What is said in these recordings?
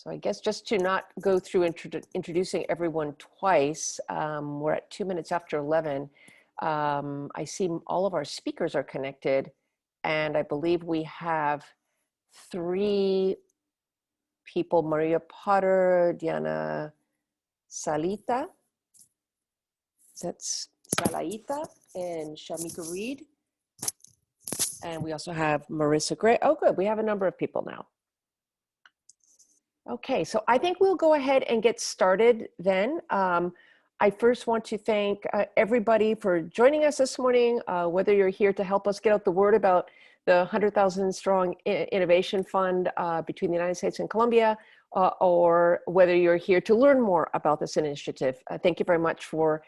So I guess just to not go through introducing everyone twice, we're at 2 minutes after 11. I see all of our speakers are connected, and I believe we have 3 people: Maria Potter, Diana Salita, that's Salaita, and Shamika Reed. And we also have Marissa Gray. Oh, good, we have a number of people now. Okay, so I think we'll go ahead and get started then. I first want to thank everybody for joining us this morning, whether you're here to help us get out the word about the 100,000 Strong Innovation Fund between the United States and Colombia, or whether you're here to learn more about this initiative. Thank you very much for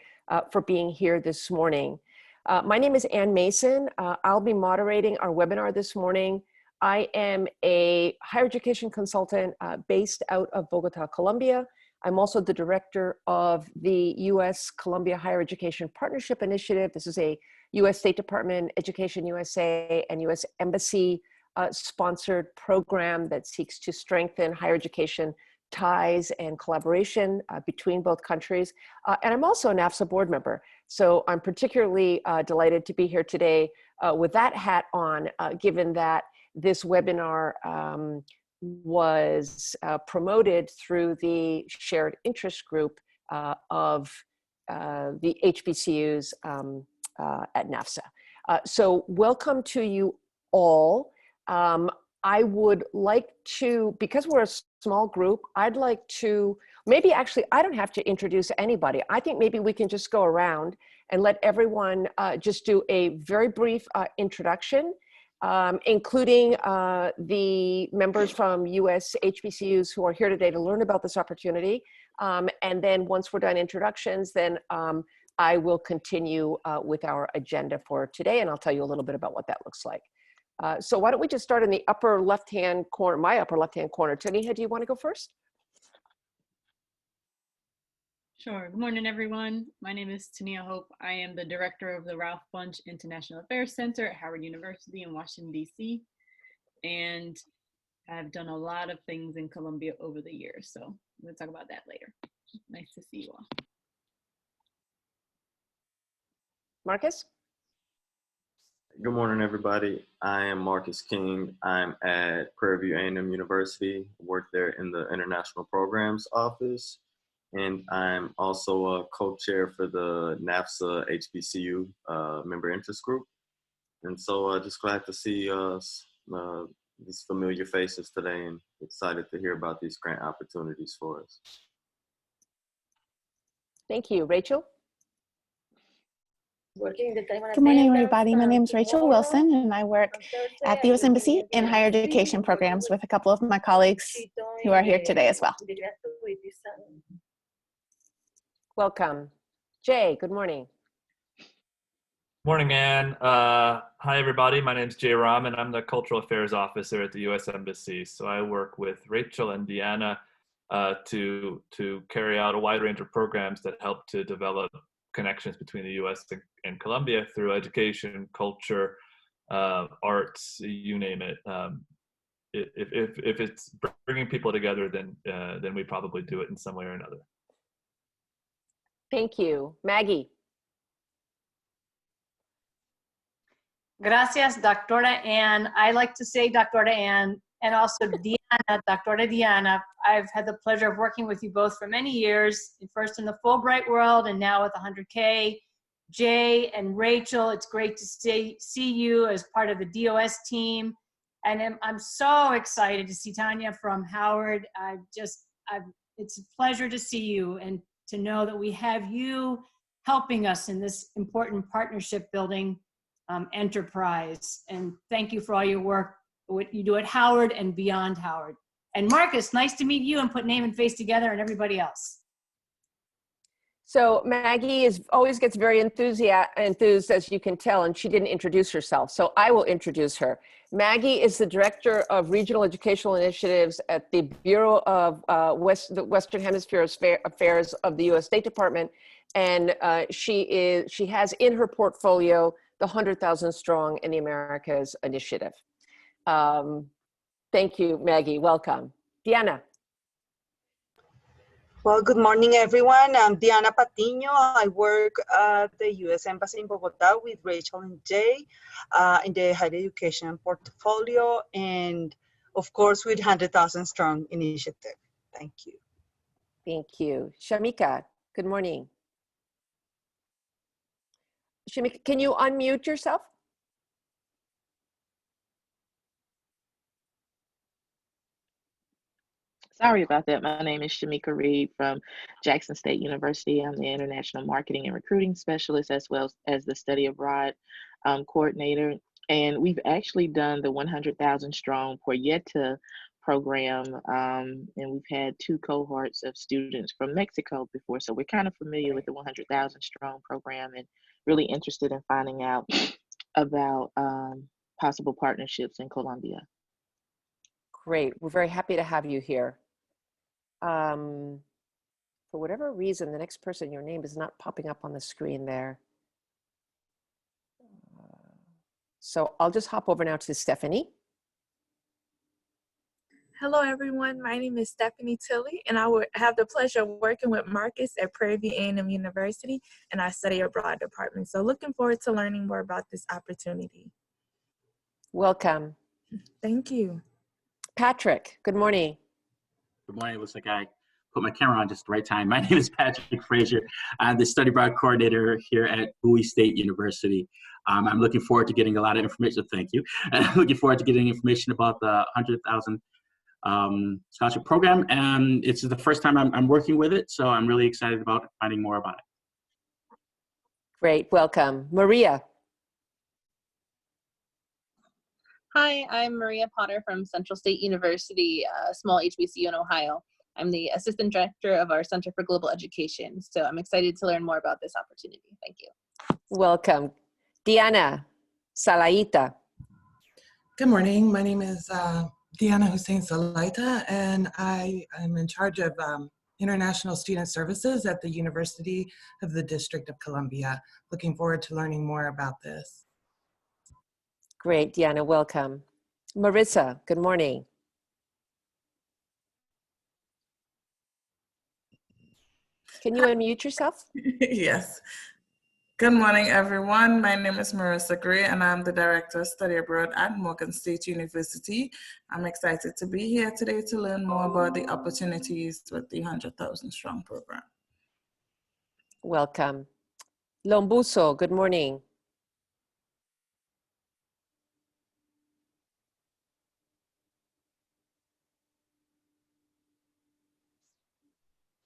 being here this morning. My name is Ann Mason. I'll be moderating our webinar this morning. I am a higher education consultant based out of Bogota, Colombia. I'm also the director of the U.S. Colombia Higher Education Partnership Initiative. This is a U.S. State Department, Education USA, and U.S. Embassy sponsored program that seeks to strengthen higher education ties and collaboration between both countries. And I'm also a NAFSA board member. So I'm particularly delighted to be here today with that hat on, given that this webinar was promoted through the shared interest group of the HBCUs at NAFSA. So welcome to you all. I would like to, because we're a small group, I'd like to, maybe actually I don't have to introduce anybody. I think maybe we can just go around and let everyone just do a very brief introduction, including the members from US HBCUs who are here today to learn about this opportunity. And then once we're done introductions, then I will continue with our agenda for today, and I'll tell you a little bit about what that looks like. So why don't we just start in the upper left-hand corner, my upper left-hand corner. Tonija, do you want to go first? Sure. Good morning, everyone. My name is Tonija Hope. I am the director of the Ralph Bunche International Affairs Center at Howard University in Washington, D.C. And I've done a lot of things in Colombia over the years. So we'll talk about that later. Nice to see you all. Marcus? Good morning, everybody. I am Marcus King. I'm at Prairie View A&M University, work there in the International Programs Office, and I'm also a co-chair for the NAFSA HBCU member interest group. And so just glad to see these familiar faces today and excited to hear about these grant opportunities for us. Thank you. Rachel? Good morning, everybody. My name is Rachel Wilson, and I work at the U.S. Embassy in higher education programs with a couple of my colleagues who are here today as well. Welcome. Jay, good morning. Morning, Ann. Hi, everybody. My name is Jay Raman. I'm the Cultural Affairs Officer at the U.S. Embassy. So I work with Rachel and Deanna to carry out a wide range of programs that help to develop connections between the U.S. and Colombia through education, culture, arts, you name it. If it's bringing people together, then we probably do it in some way or another. Thank you. Maggie. Gracias, Doctora Ann. I like to say Doctora Ann, and also Diana, Doctora Diana. I've had the pleasure of working with you both for many years, first in the Fulbright world and now with 100K. Jay and Rachel, it's great to see you as part of the DOS team. And I'm so excited to see Tanya from Howard. It's a pleasure to see you and to know that we have you helping us in this important partnership building enterprise. And thank you for all your work, what you do at Howard and beyond Howard. And Marcus, nice to meet you and put name and face together, and everybody else. So Maggie always gets very enthused, as you can tell, and she didn't introduce herself. So I will introduce her. Maggie is the Director of Regional Educational Initiatives at the Bureau of the Western Hemisphere Affairs of the U.S. State Department. And she has in her portfolio the 100,000 Strong in the Americas initiative. Thank you, Maggie. Welcome. Diana. Well, good morning, everyone. I'm Diana Patiño. I work at the U.S. Embassy in Bogota with Rachel and Jay in the higher education portfolio, and of course with 100,000 Strong initiative. Thank you. Thank you. Shamika, good morning. Shamika, can you unmute yourself? Sorry about that. My name is Shamika Reed from Jackson State University. I'm the International Marketing and Recruiting Specialist as well as the Study Abroad Coordinator. And we've actually done the 100,000 Strong Proyecta program. And we've had 2 cohorts of students from Mexico before. So we're kind of familiar with the 100,000 Strong program and really interested in finding out about possible partnerships in Colombia. Great. We're very happy to have you here. For whatever reason, the next person, your name is not popping up on the screen there. So I'll just hop over now to Stephanie. Hello, everyone. My name is Stephanie Tilley, and I would have the pleasure of working with Marcus at Prairie View A&M University in our Study Abroad department. So looking forward to learning more about this opportunity. Welcome. Thank you. Patrick, good morning. Good morning. It looks like I put my camera on just the right time. My name is Patrick Frazier. I'm the Study Abroad Coordinator here at Bowie State University. I'm looking forward to getting a lot of information. Thank you. I'm looking forward to getting information about the 100,000 scholarship program. And it's the first time I'm working with it, so I'm really excited about finding more about it. Great. Welcome. Maria. Hi, I'm Maria Potter from Central State University, a small HBCU in Ohio. I'm the Assistant Director of our Center for Global Education, so I'm excited to learn more about this opportunity. Thank you. Welcome. Diana Salaita. Good morning. My name is Diana Hussein Salaita, and I am in charge of International Student Services at the University of the District of Columbia. Looking forward to learning more about this. Great, Diana, welcome. Marissa, good morning. Can you unmute yourself? Yes. Good morning, everyone. My name is Marissa Gray, and I'm the Director of Study Abroad at Morgan State University. I'm excited to be here today to learn more about the opportunities with the 100,000 Strong program. Welcome. Lombuso, good morning.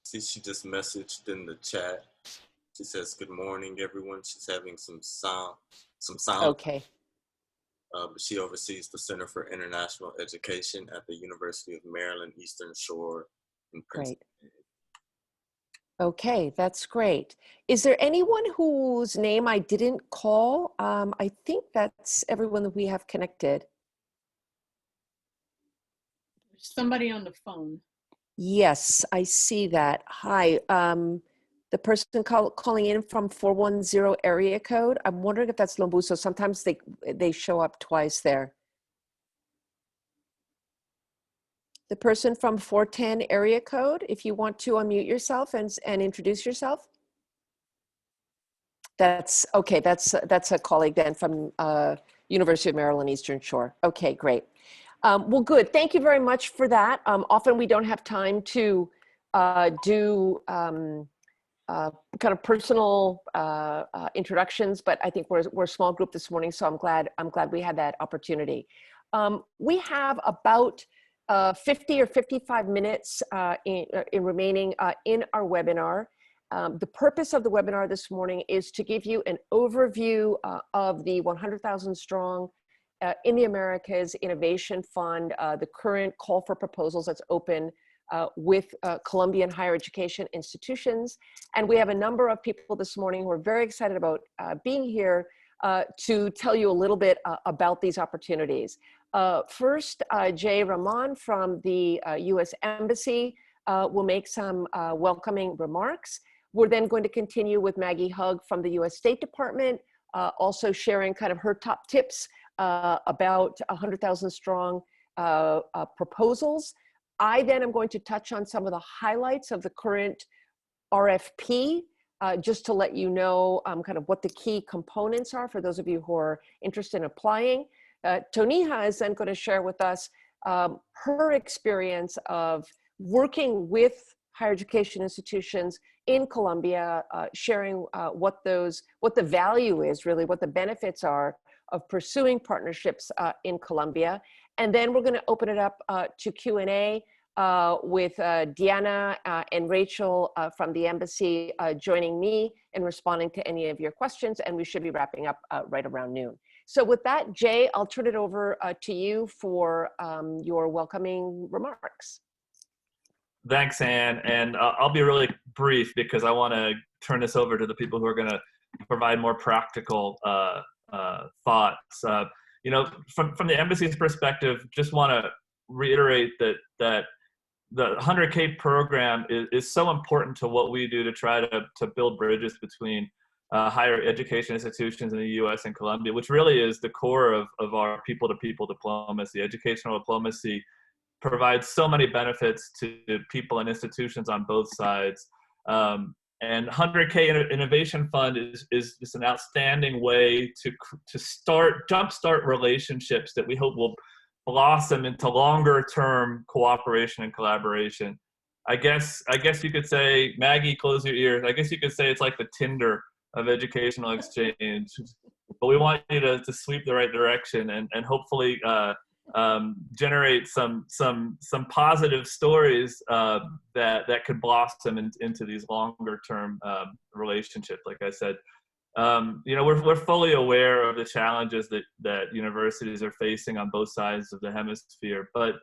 See, she just messaged in the chat. She says, good morning, everyone. She's having some sound. Okay. But she oversees the Center for International Education at the University of Maryland, Eastern Shore in Princeton. Great. Okay, that's great. Is there anyone whose name I didn't call? I think that's everyone that we have connected. Somebody on the phone. Yes, I see that. Hi, the person calling in from 410 area code. I'm wondering if that's Lombuso. Sometimes they show up twice there. The person from 410 area code, if you want to unmute yourself and introduce yourself. That's okay. That's a colleague then from University of Maryland Eastern Shore. Okay, great. Well, good. Thank you very much for that. Often we don't have time to do kind of personal introductions, but I think we're a small group this morning, so I'm glad we had that opportunity. We have about 50 or 55 minutes in remaining in our webinar. The purpose of the webinar this morning is to give you an overview of the 100,000 Strong in the Americas Innovation Fund, the current call for proposals that's open with Colombian higher education institutions. And we have a number of people this morning who are very excited about being here to tell you a little bit about these opportunities. First, Jay Raman from the US Embassy will make some welcoming remarks. We're then going to continue with Maggie Hug from the US State Department, also sharing kind of her top tips about 100,000 Strong proposals. I then am going to touch on some of the highlights of the current RFP, just to let you know kind of what the key components are for those of you who are interested in applying. Tonija is then going to share with us her experience of working with higher education institutions in Colombia, sharing what the value is, really what the benefits are of pursuing partnerships in Colombia. And then we're going to open it up to Q&A with Diana and Rachel from the embassy joining me in responding to any of your questions, and we should be wrapping up right around noon. So with that, Jay, I'll turn it over to you for your welcoming remarks. Thanks, Anne, and I'll be really brief because I want to turn this over to the people who are going to provide more practical thoughts. You know, from the embassy's perspective, just want to reiterate that the 100K program is so important to what we do to try to build bridges between higher education institutions in the U.S. and Colombia, which really is the core of our people-to-people diplomacy. Educational diplomacy provides so many benefits to people and institutions on both sides. And 100K Innovation Fund is an outstanding way to jumpstart relationships that we hope will blossom into longer term cooperation and collaboration. I guess you could say, Maggie, close your ears. I guess you could say it's like the Tinder of educational exchange, but we want you to sweep the right direction and hopefully generate some positive stories that could blossom into these longer term relationships. Like I said, you know, we're fully aware of the challenges that universities are facing on both sides of the hemisphere, but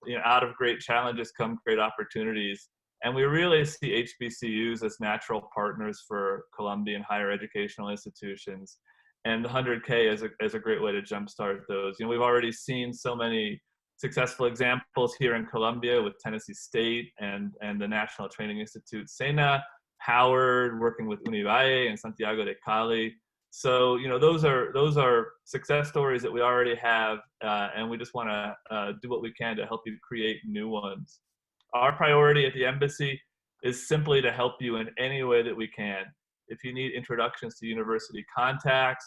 you know, out of great challenges come great opportunities. And we really see HBCUs as natural partners for Colombian higher educational institutions. And the 100K is a great way to jumpstart those. You know, we've already seen so many successful examples here in Colombia with Tennessee State and the National Training Institute, SENA, Howard, working with Univalle and Santiago de Cali. So, you know, those are success stories that we already have, and we just want to do what we can to help you create new ones. Our priority at the embassy is simply to help you in any way that we can. If you need introductions to university contacts,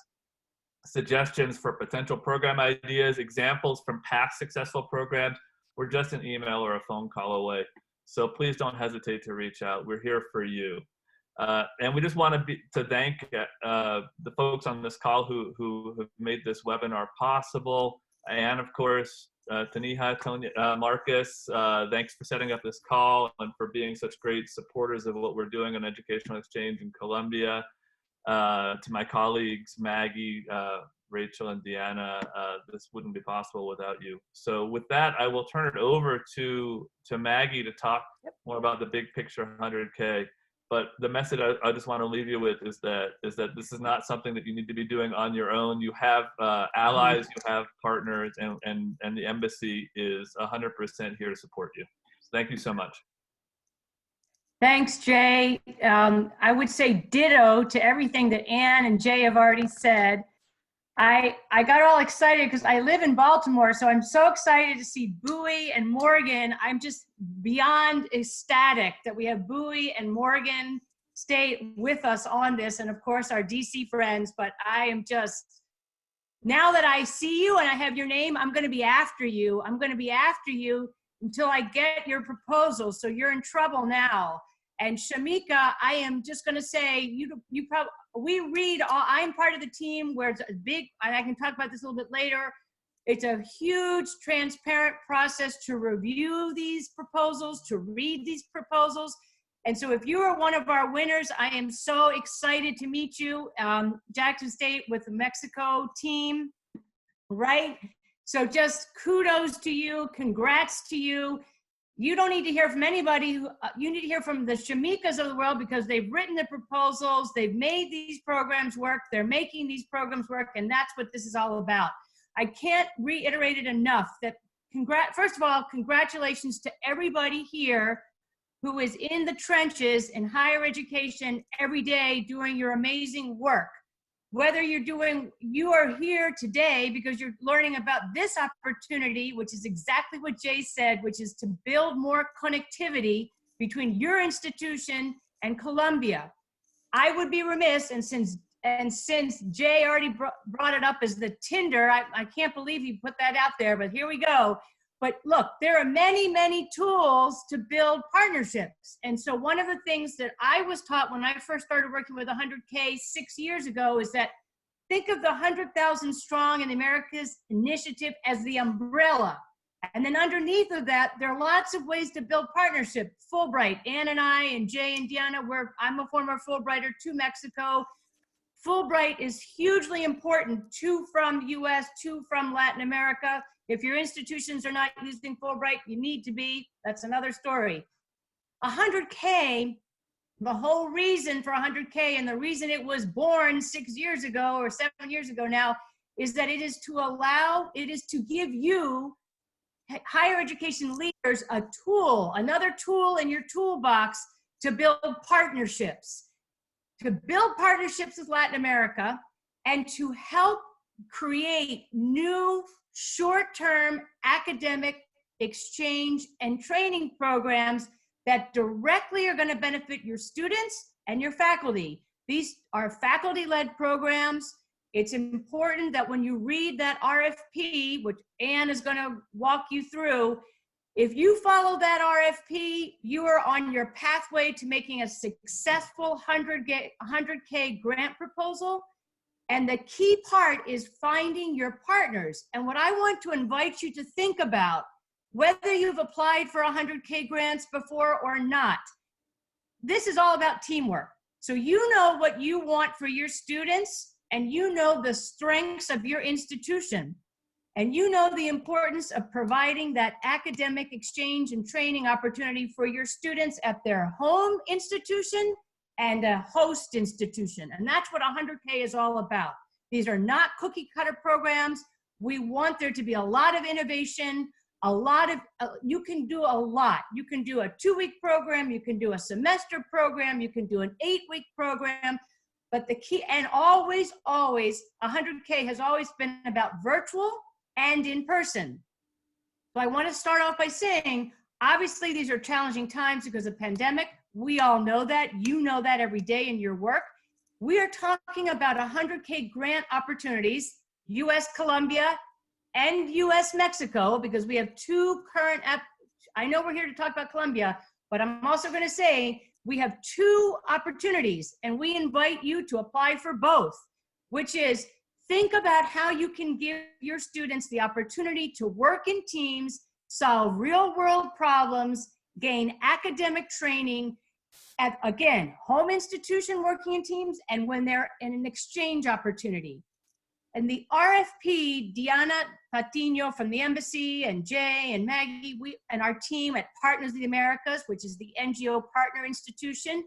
suggestions for potential program ideas, examples from past successful programs, we're just an email or a phone call away. So please don't hesitate to reach out. We're here for you. And we just want to thank the folks on this call who have made this webinar possible. And of course, Tonija, Marcus, thanks for setting up this call and for being such great supporters of what we're doing on educational exchange in Colombia. To my colleagues, Maggie, Rachel, and Diana, this wouldn't be possible without you. So with that, I will turn it over to Maggie to talk more about the big picture 100K. But the message I just want to leave you with is that this is not something that you need to be doing on your own. You have allies, you have partners, and the embassy is 100% here to support you. So thank you so much. Thanks, Jay. I would say ditto to everything that Anne and Jay have already said. I got all excited because I live in Baltimore, so I'm so excited to see Bowie and Morgan. I'm just beyond ecstatic that we have Bowie and Morgan State with us on this, and of course our DC friends, but I am just, now that I see you and I have your name, I'm gonna be after you. I'm gonna be after you until I get your proposal, so you're in trouble now. And Shamika, I am just gonna say, you probably, we read, I'm part of the team where it's a big, and I can talk about this a little bit later, it's a huge transparent process to review these proposals, to read these proposals. And so if you are one of our winners, I am so excited to meet you. Jackson State with the Mexico team, right? So just kudos to you, congrats to you. You don't need to hear from anybody. You need to hear from the Shamikas of the world because they've written the proposals, they've made these programs work, they're making these programs work, and that's what this is all about. I can't reiterate it enough that first of all, congratulations to everybody here who is in the trenches in higher education every day doing your amazing work. whether you are here today because you're learning about this opportunity, which is exactly what Jay said, which is to build more connectivity between your institution and Columbia. I would be remiss, and since Jay already brought it up as the Tinder, I can't believe he put that out there, but here we go. But look, there are many, many tools to build partnerships. And so one of the things that I was taught when I first started working with 100K 6 years ago is that think of the 100,000 Strong in the Americas initiative as the umbrella. And then underneath of that, there are lots of ways to build partnership. Fulbright, Ann and I and Jay and Deanna, I'm a former Fulbrighter to Mexico. Fulbright is hugely important, 2 from US, 2 from Latin America. If your institutions are not using Fulbright, you need to be. That's another story. 100K, the whole reason for 100K and the reason it was born 6 years ago or 7 years ago now is that it is to give you higher education leaders a tool, another tool in your toolbox to build partnerships. To build partnerships with Latin America and to help create new short-term academic exchange and training programs that directly are going to benefit your students and your faculty. These are faculty-led programs. It's important that when you read that RFP, which Ann is going to walk you through, if you follow that RFP, you are on your pathway to making a successful 100K grant proposal. And the key part is finding your partners. And what I want to invite you to think about, whether you've applied for 100K grants before or not, this is all about teamwork. So you know what you want for your students, and you know the strengths of your institution. And you know the importance of providing that academic exchange and training opportunity for your students at their home institution and a host institution. And that's what 100K is all about. These are not cookie cutter programs. We want there to be a lot of innovation, you can do a lot. You can do a 2-week program, you can do a semester program, you can do an 8-week program. But the key, and always, 100K has always been about virtual and in person. So I want to start off by saying, obviously these are challenging times because of pandemic. We all know that. You know that every day in your work. We are talking about 100K grant opportunities, US Colombia and US Mexico, because we have 2 current, I know we're here to talk about Colombia, but I'm also going to say we have 2 opportunities and we invite you to apply for both, which is think about how you can give your students the opportunity to work in teams, solve real world problems, gain academic training at, again, home institution working in teams, and when they're in an exchange opportunity. And the RFP, Diana Patiño from the embassy and Jay and Maggie, and our team at Partners of the Americas, which is the NGO partner institution,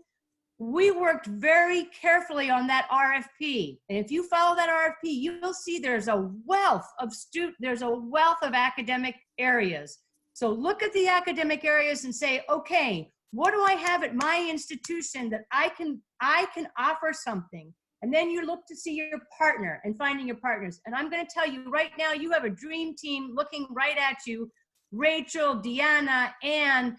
we worked very carefully on that RFP. And if you follow that RFP, you'll see there's a wealth of academic areas. So look at the academic areas and say, okay, what do I have at my institution that I can offer something? And then you look to see your partner and finding your partners. And I'm going to tell you right now, you have a dream team looking right at you. Rachel, Deanna, Ann,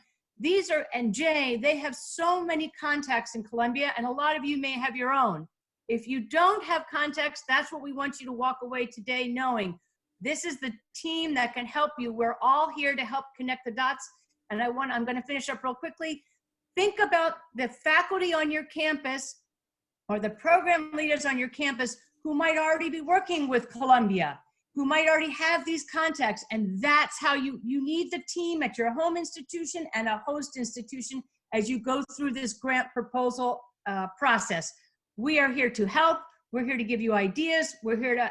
and Jay, they have so many contacts in Colombia, and a lot of you may have your own. If you don't have contacts, that's what we want you to walk away today knowing. This is the team that can help you. We're all here to help connect the dots. And I'm going to finish up real quickly. Think about the faculty on your campus or the program leaders on your campus who might already be working with Colombia, who might already have these contacts. And that's how you need the team at your home institution and a host institution as you go through this grant proposal process. We are here to help. We're here to give you ideas. We're here to,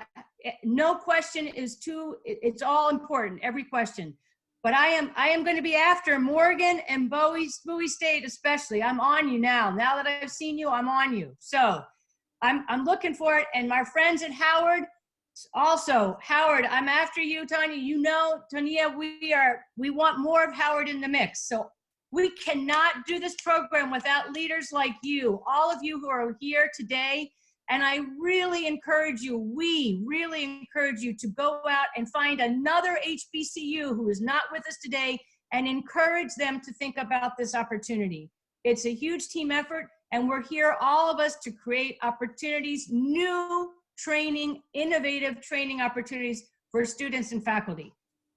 no question is it's all important, every question. But I am going to be after Morgan and Bowie State especially. I'm on you now. Now that I've seen you, I'm on you. So I'm looking for it. And my friends at Howard, also, Howard, I'm after you, Tanya. You know, Tonija, we want more of Howard in the mix. So we cannot do this program without leaders like you. All of you who are here today, And I really encourage you, we really encourage you to go out and find another HBCU who is not with us today and encourage them to think about this opportunity. It's a huge team effort, and we're here, all of us, to create opportunities, new training, innovative training opportunities for students and faculty.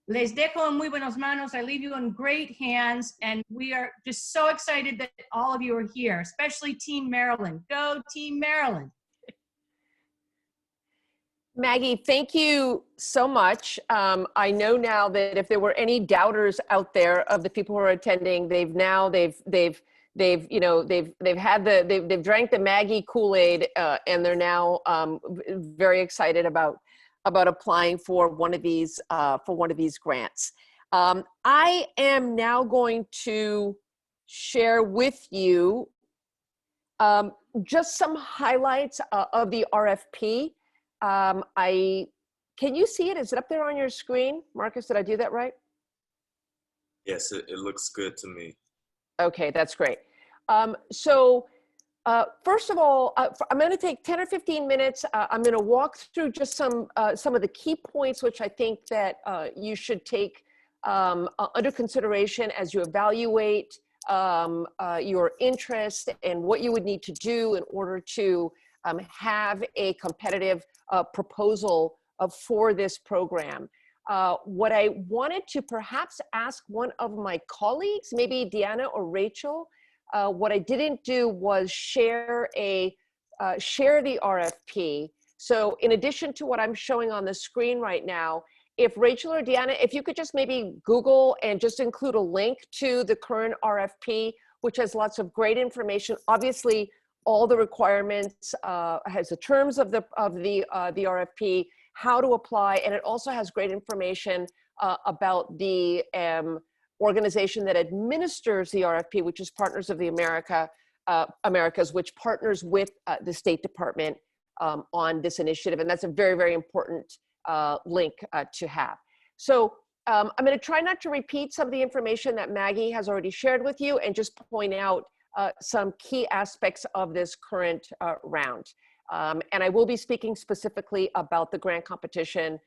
Les dejo en muy buenas manos. I leave you in great hands, and we are just so excited that all of you are here, especially Team Maryland. Go Team Maryland. Maggie, thank you so much. I know now that if there were any doubters out there of the people who are attending, they've drank the Maggie Kool-Aid, and they're now very excited about applying for one of these grants. I am now going to share with you just some highlights of the RFP. Can you see it? Is it up there on your screen? Marcus, did I do that right? Yes, it looks good to me. Okay, that's great. First of all, I'm going to take 10 or 15 minutes. I'm going to walk through just some of the key points which I think that you should take under consideration as you evaluate your interest and what you would need to do in order to have a competitive proposal for this program. What I wanted to perhaps ask one of my colleagues, maybe Diana or Rachel, what I didn't do was share the RFP. So in addition to what I'm showing on the screen right now, if Rachel or Deanna, if you could just maybe Google and just include a link to the current RFP, which has lots of great information. Obviously, all the requirements, has the terms of the RFP, how to apply, and it also has great information about the organization that administers the RFP, which is Partners of the Americas, which partners with the State Department on this initiative. And that's a very, very important link to have. So I'm going to try not to repeat some of the information that Maggie has already shared with you and just point out some key aspects of this current round. And I will be speaking specifically about the grant competition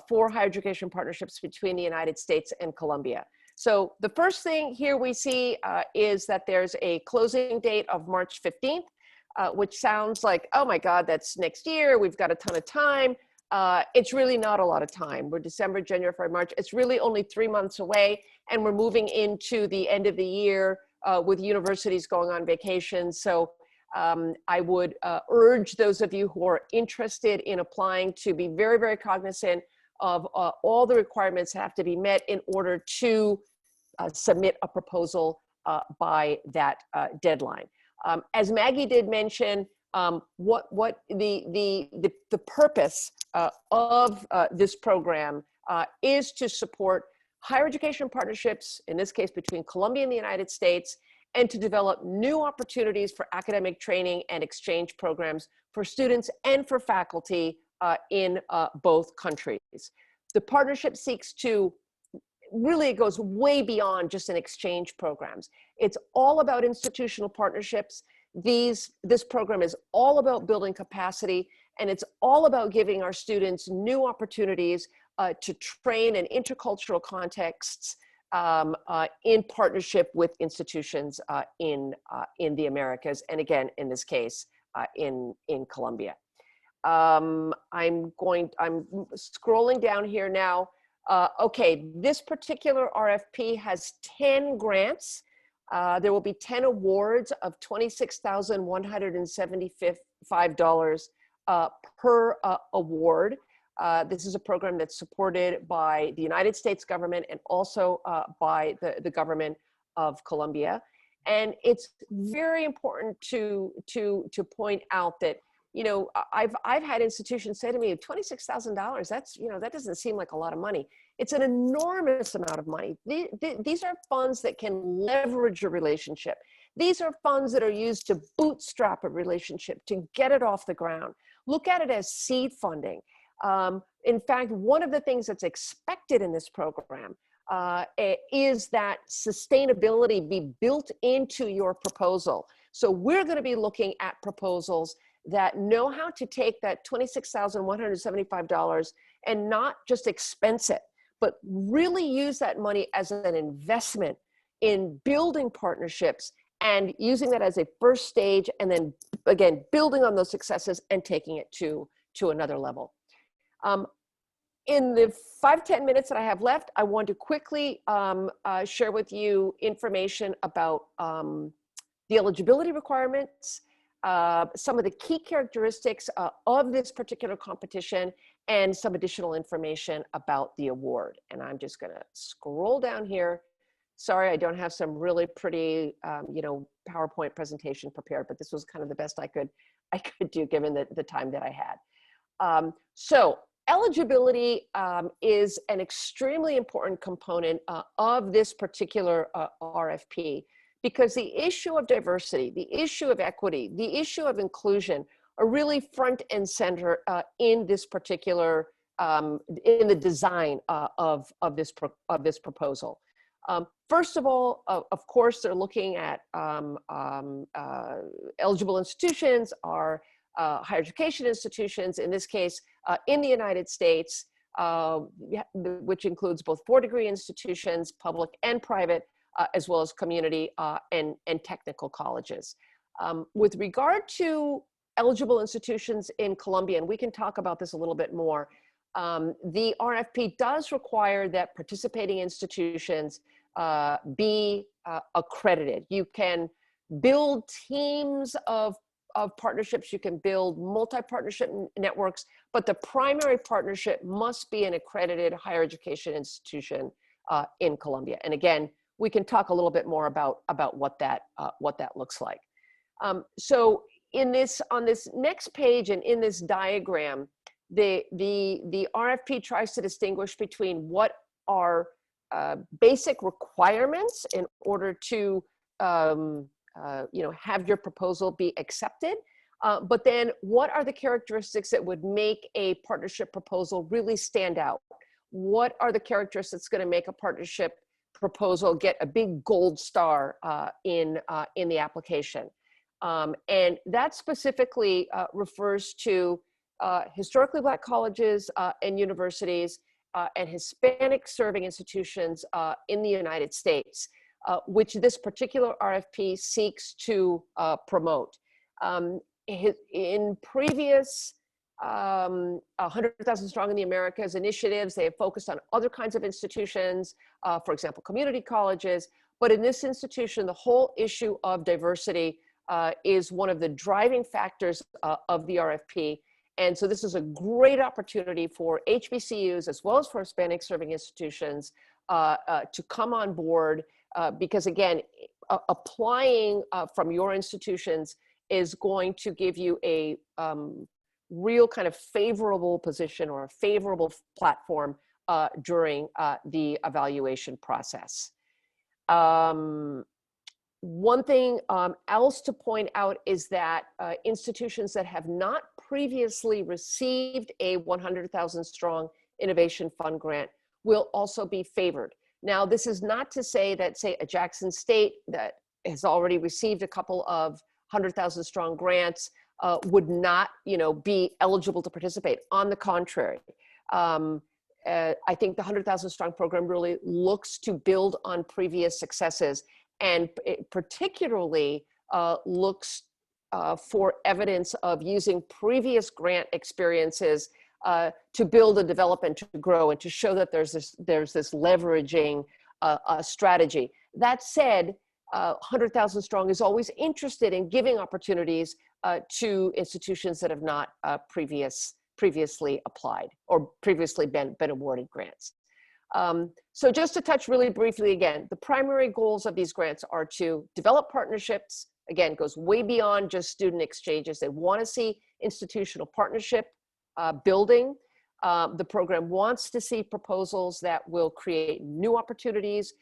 for higher education partnerships between the United States and Colombia. So the first thing here we see is that there's a closing date of March 15th, which sounds like, oh my God, that's next year. We've got a ton of time. It's really not a lot of time. We're December, January, February, March. It's really only 3 months away, and we're moving into the end of the year with universities going on vacation. So I would urge those of you who are interested in applying to be very, very cognizant of all the requirements that have to be met in order to submit a proposal by that deadline. As Maggie did mention, what the purpose of this program is to support higher education partnerships, in this case between Colombia and the United States, and to develop new opportunities for academic training and exchange programs for students and for faculty in both countries. The partnership seeks to, really it goes way beyond just an exchange programs. It's all about institutional partnerships. This program is all about building capacity, and it's all about giving our students new opportunities to train in intercultural contexts in partnership with institutions in the Americas, and again, in this case, in Colombia. I'm scrolling down here now. Okay, this particular RFP has 10 grants. There will be 10 awards of $26,175 per award. This is a program that's supported by the United States government and also by the government of Colombia. And it's very important to point out that, you know, I've had institutions say to me, $26,000, that's, you know, that doesn't seem like a lot of money. It's an enormous amount of money. These are funds that can leverage a relationship. These are funds that are used to bootstrap a relationship, to get it off the ground. Look at it as seed funding. In fact, one of the things that's expected in this program is that sustainability be built into your proposal. So we're going to be looking at proposals that know how to take that $26,175 and not just expense it, but really use that money as an investment in building partnerships and using that as a first stage, and then again, building on those successes and taking it to another level. In the 5-10 minutes that I have left, I want to quickly share with you information about the eligibility requirements, some of the key characteristics of this particular competition, and some additional information about the award. And I'm just gonna scroll down here. Sorry, I don't have some really pretty, PowerPoint presentation prepared, but this was kind of the best I could do given the time that I had. So eligibility is an extremely important component of this particular RFP, because the issue of diversity, the issue of equity, the issue of inclusion are really front and center in this particular, in the design of this proposal. First of all, of course, they're looking at eligible institutions are higher education institutions, in this case, in the United States, which includes both 4-degree institutions, public and private, as well as community and technical colleges. With regard to eligible institutions in Colombia, and we can talk about this a little bit more, the RFP does require that participating institutions be accredited. You can build teams of partnerships, you can build multi-partnership networks, but the primary partnership must be an accredited higher education institution in Colombia. And again, we can talk a little bit more about what that looks like. So on this next page and in this diagram, the RFP tries to distinguish between what are basic requirements in order to have your proposal be accepted, but then what are the characteristics that would make a partnership proposal really stand out? What are the characteristics going to make a partnership proposal get a big gold star in the application? And that specifically refers to historically Black colleges and universities and Hispanic serving institutions in the United States, which this particular RFP seeks to promote. In previous 100,000 Strong in the Americas initiatives, they have focused on other kinds of institutions, for example, community colleges, but in this institution, the whole issue of diversity is one of the driving factors of the RFP. And so this is a great opportunity for HBCUs as well as for Hispanic serving institutions to come on board because again, applying from your institutions is going to give you a real kind of favorable position or a favorable platform during the evaluation process. One thing else to point out is that institutions that have not previously received a 100,000 Strong Innovation Fund grant will also be favored. Now, this is not to say that, say, a Jackson State that has already received a couple of 100,000 Strong grants would not, be eligible to participate. On the contrary, I think the 100,000 Strong program really looks to build on previous successes, and it particularly looks for evidence of using previous grant experiences to build and develop and to grow and to show that there's this leveraging strategy. That said, 100,000 Strong is always interested in giving opportunities to institutions that have not previously applied or previously been awarded grants. So just to touch really briefly again, the primary goals of these grants are to develop partnerships. Again, goes way beyond just student exchanges. They want to see institutional partnership building. The program wants to see proposals that will create new opportunities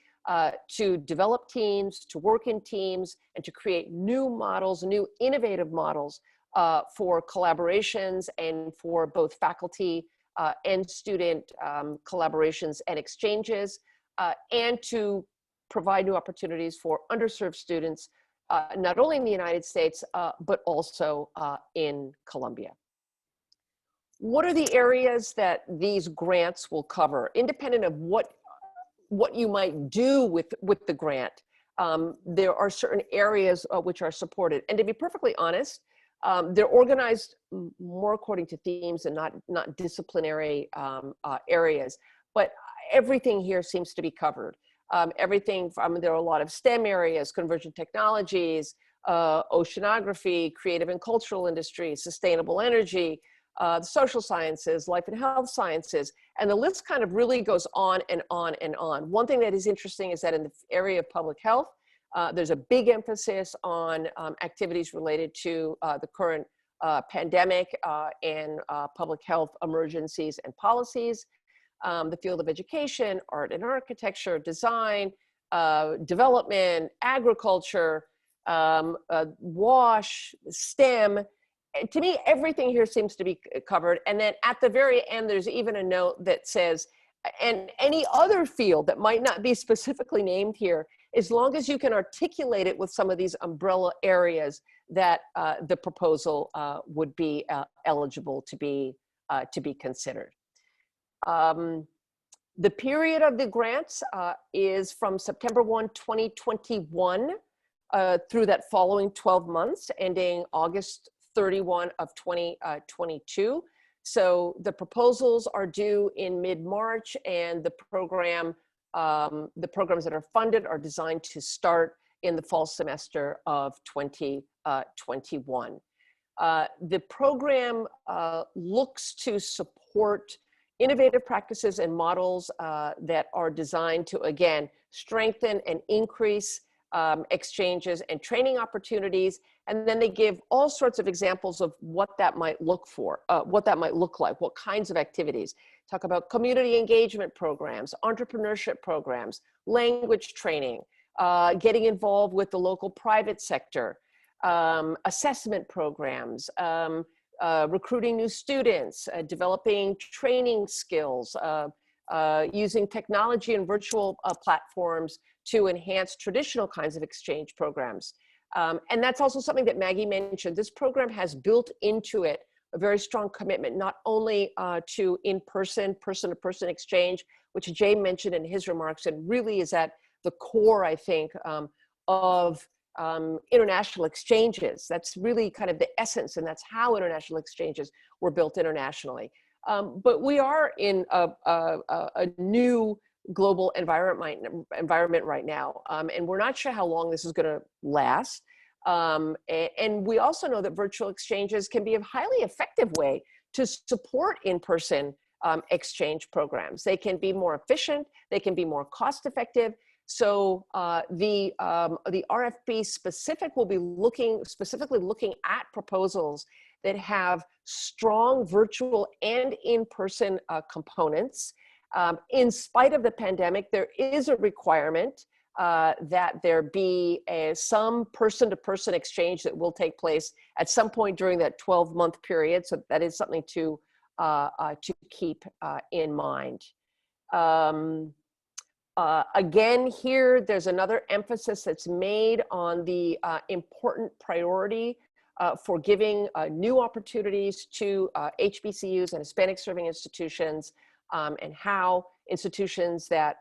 to develop teams, to work in teams, and to create new models, new innovative models for collaborations and for both faculty and student collaborations and exchanges, and to provide new opportunities for underserved students not only in the United States, but also in Colombia. What are the areas that these grants will cover, independent of what you might do with the grant? There are certain areas which are supported. And to be perfectly honest, they're organized more according to themes and not disciplinary areas. But everything here seems to be covered. Everything from, there are a lot of STEM areas, convergent technologies, oceanography, creative and cultural industries, sustainable energy, the social sciences, life and health sciences, and the list kind of really goes on and on and on. One thing that is interesting is that in the area of public health, there's a big emphasis on activities related to the current pandemic and public health emergencies and policies. The field of education, art and architecture, design, development, agriculture, WASH, STEM. To me, everything here seems to be covered. And then at the very end, there's even a note that says, and any other field that might not be specifically named here, as long as you can articulate it with some of these umbrella areas, that the proposal would be eligible to be considered. The period of the grants is from September 1, 2021 through that following 12 months, ending August 31 of 2022. So the proposals are due in mid-March, and the programs that are funded are designed to start in the fall semester of 2021. The program looks to support innovative practices and models that are designed to, again, strengthen and increase exchanges and training opportunities. And then they give all sorts of examples of what that might look like, what kinds of activities. Talk about community engagement programs, entrepreneurship programs, language training, getting involved with the local private sector, assessment programs, recruiting new students, developing training skills, using technology and virtual platforms to enhance traditional kinds of exchange programs. And that's also something that Maggie mentioned. This program has built into it a very strong commitment, not only to in-person, person-to-person exchange, which Jay mentioned in his remarks, and really is at the core, I think, of international exchanges. That's really kind of the essence, and that's how international exchanges were built internationally. But we are in a new global environment right now, and we're not sure how long this is going to last. And we also know that virtual exchanges can be a highly effective way to support in-person exchange programs. They can be more efficient, they can be more cost-effective. So the RFP will be specifically looking at proposals that have strong virtual and in-person components. In spite of the pandemic, there is a requirement that there be some person-to-person exchange that will take place at some point during that 12-month period. So that is something to keep in mind. Again, here, there's another emphasis that's made on the important priority for giving new opportunities to HBCUs and Hispanic serving institutions, and how institutions that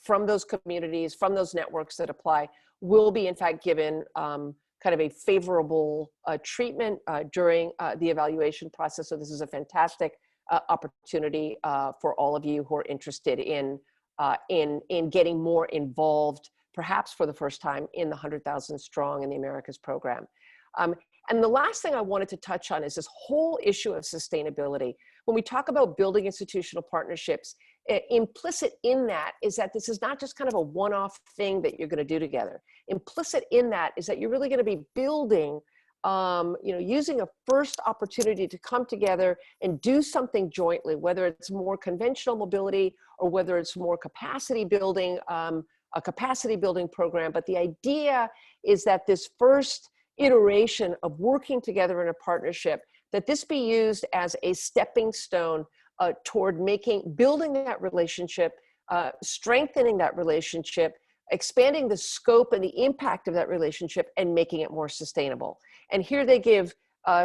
from those communities, from those networks that apply, will be in fact given kind of a favorable treatment during the evaluation process. So this is a fantastic opportunity for all of you who are interested in getting more involved, perhaps for the first time, in the 100,000 Strong in the Americas program. And the last thing I wanted to touch on is this whole issue of sustainability. When we talk about building institutional partnerships, implicit in that is that this is not just kind of a one-off thing that you're going to do together. Implicit in that is that you're really going to be building, using a first opportunity to come together and do something jointly, whether it's more conventional mobility or whether it's more capacity building, a capacity building program. But the idea is that this first iteration of working together in a partnership, that this be used as a stepping stone toward building that relationship, strengthening that relationship, expanding the scope and the impact of that relationship and making it more sustainable. And here they give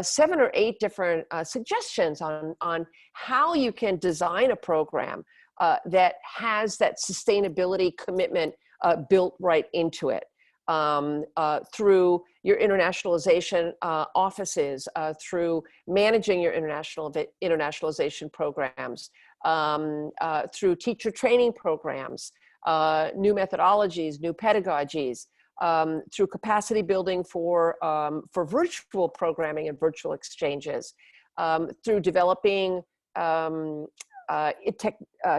7 or 8 different suggestions on how you can design a program that has that sustainability commitment built right into it. Through your internationalization offices, through managing your internationalization programs, through teacher training programs, new methodologies, new pedagogies, through capacity building for virtual programming and virtual exchanges, through developing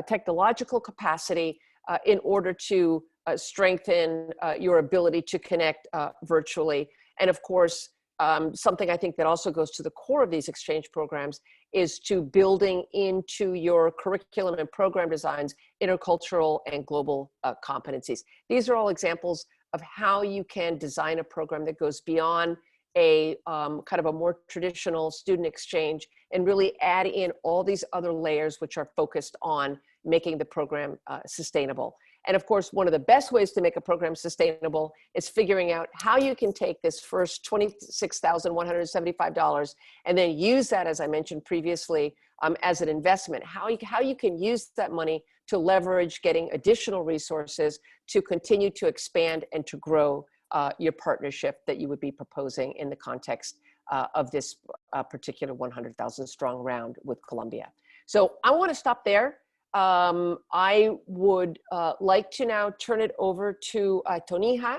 technological capacity in order to strengthen your ability to connect virtually. And of course, something I think that also goes to the core of these exchange programs is to building into your curriculum and program designs intercultural and global competencies. These are all examples of how you can design a program that goes beyond a kind of a more traditional student exchange and really add in all these other layers which are focused on making the program sustainable. And of course, one of the best ways to make a program sustainable is figuring out how you can take this first $26,175 and then use that, as I mentioned previously, as an investment. How you can use that money to leverage getting additional resources to continue to expand and to grow your partnership that you would be proposing in the context of this particular 100,000 strong round with Colombia. So I want to stop there. I would like to now turn it over to Tonija,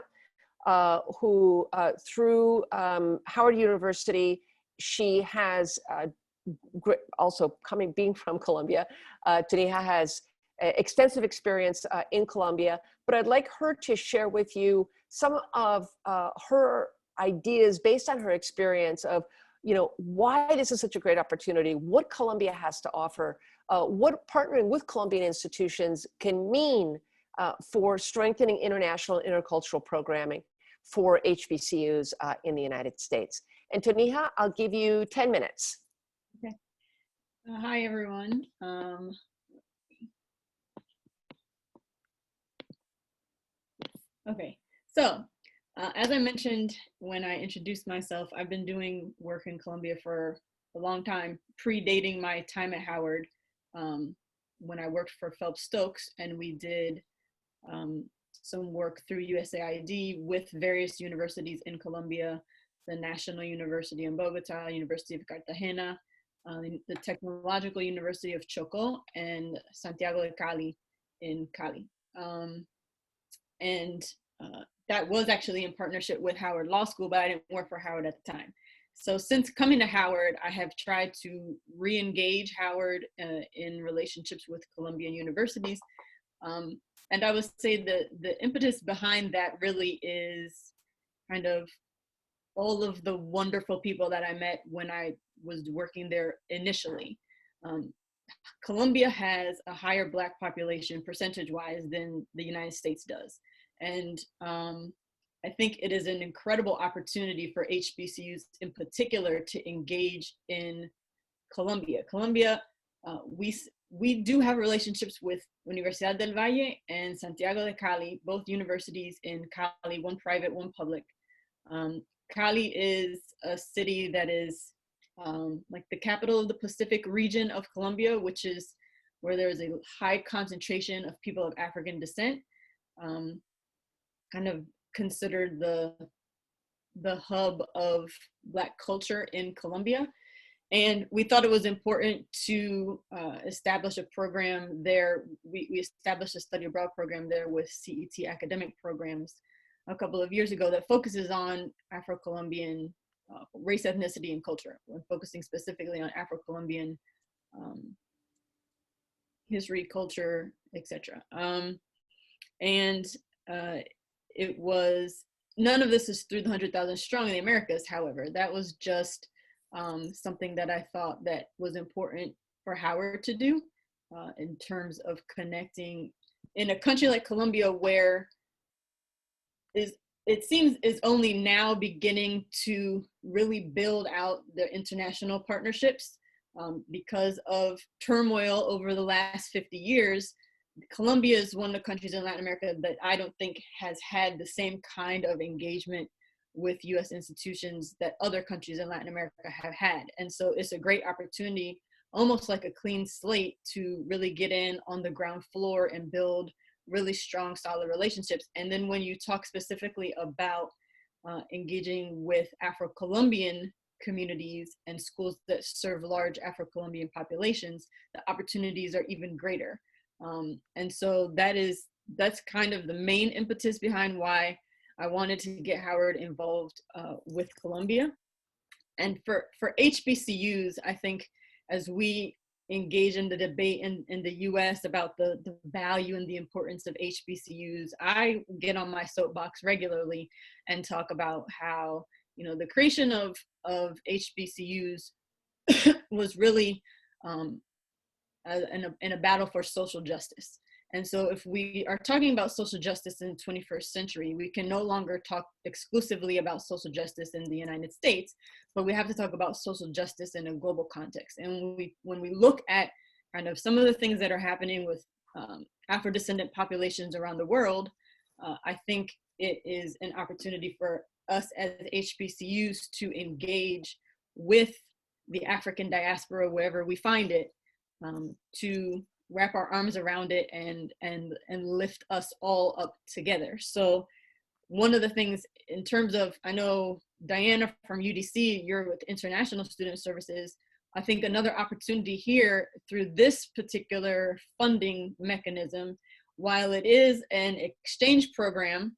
who through Howard University, she has also being from Colombia, Tonija has extensive experience in Colombia, but I'd like her to share with you some of her ideas based on her experience of, why this is such a great opportunity, what Colombia has to offer, what partnering with Colombian institutions can mean for strengthening international and intercultural programming for HBCUs in the United States. And Tonija, I'll give you 10 minutes. Okay. Hi, everyone. Okay, so as I mentioned when I introduced myself, I've been doing work in Colombia for a long time, predating my time at Howard, when I worked for Phelps Stokes, and we did some work through USAID with various universities in Colombia, the National University in Bogota, University of Cartagena, the Technological University of Chocó, and Santiago de Cali in Cali. That was actually in partnership with Howard Law School, but I didn't work for Howard at the time. So since coming to Howard, I have tried to re-engage Howard in relationships with Colombian universities. And I would say the impetus behind that really is kind of all of the wonderful people that I met when I was working there initially. Colombia has a higher Black population percentage-wise than the United States does. And I think it is an incredible opportunity for HBCUs in particular to engage in Colombia. Colombia, we do have relationships with Universidad del Valle and Santiago de Cali, both universities in Cali, one private, one public. Cali is a city that is like the capital of the Pacific region of Colombia, which is where there is a high concentration of people of African descent. Kind of considered the hub of Black culture in Colombia. And we thought it was important to establish a program there. We established a study abroad program there with CET academic programs a couple of years ago that focuses on Afro-Colombian race, ethnicity, and culture. We're focusing specifically on Afro-Colombian history, culture, etc. It was, none of this is through the 100,000 Strong in the Americas, however. That was just something that I thought that was important for Howard to do in terms of connecting in a country like Colombia, where it seems is only now beginning to really build out their international partnerships because of turmoil over the last 50 years. Colombia is one of the countries in Latin America that I don't think has had the same kind of engagement with US institutions that other countries in Latin America have had. And so it's a great opportunity, almost like a clean slate, to really get in on the ground floor and build really strong, solid relationships. And then when you talk specifically about engaging with Afro-Colombian communities and schools that serve large Afro-Colombian populations, the opportunities are even greater. And so that's kind of the main impetus behind why I wanted to get Howard involved with Colombia. And for HBCUs, I think as we engage in the debate in the US about the value and the importance of HBCUs, I get on my soapbox regularly and talk about how, you know, the creation of HBCUs was really in a battle for social justice. And so if we are talking about social justice in the 21st century, we can no longer talk exclusively about social justice in the United States, but we have to talk about social justice in a global context. And when we look at kind of some of the things that are happening with Afro-descendant populations around the world, I think it is an opportunity for us as HBCUs to engage with the African diaspora wherever we find it, to wrap our arms around it and lift us all up together. So one of the things in terms of, I know Diana from UDC, you're with International Student Services. I think another opportunity here through this particular funding mechanism, while it is an exchange program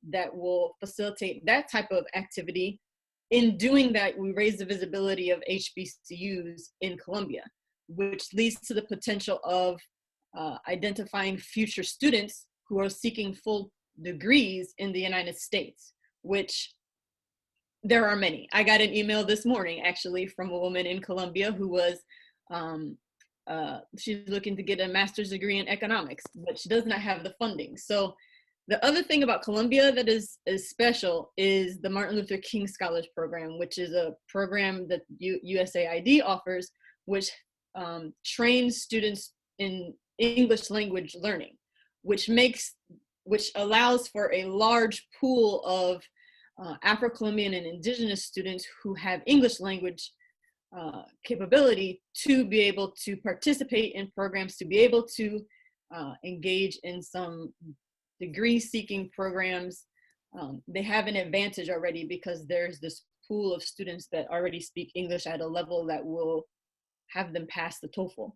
that will facilitate that type of activity, in doing that, we raise the visibility of HBCUs in Colombia, which leads to the potential of identifying future students who are seeking full degrees in the United States, which there are many. I got an email this morning actually from a woman in Colombia who was, she's looking to get a master's degree in economics, but she does not have the funding. So the other thing about Colombia that is special is the Martin Luther King Scholars Program, which is a program that USAID offers, which trains students in English language learning, which allows for a large pool of Afro-Colombian and indigenous students who have English language capability to be able to participate in programs, to be able to engage in some degree-seeking programs. They have an advantage already because there's this pool of students that already speak English at a level that will have them pass the TOEFL.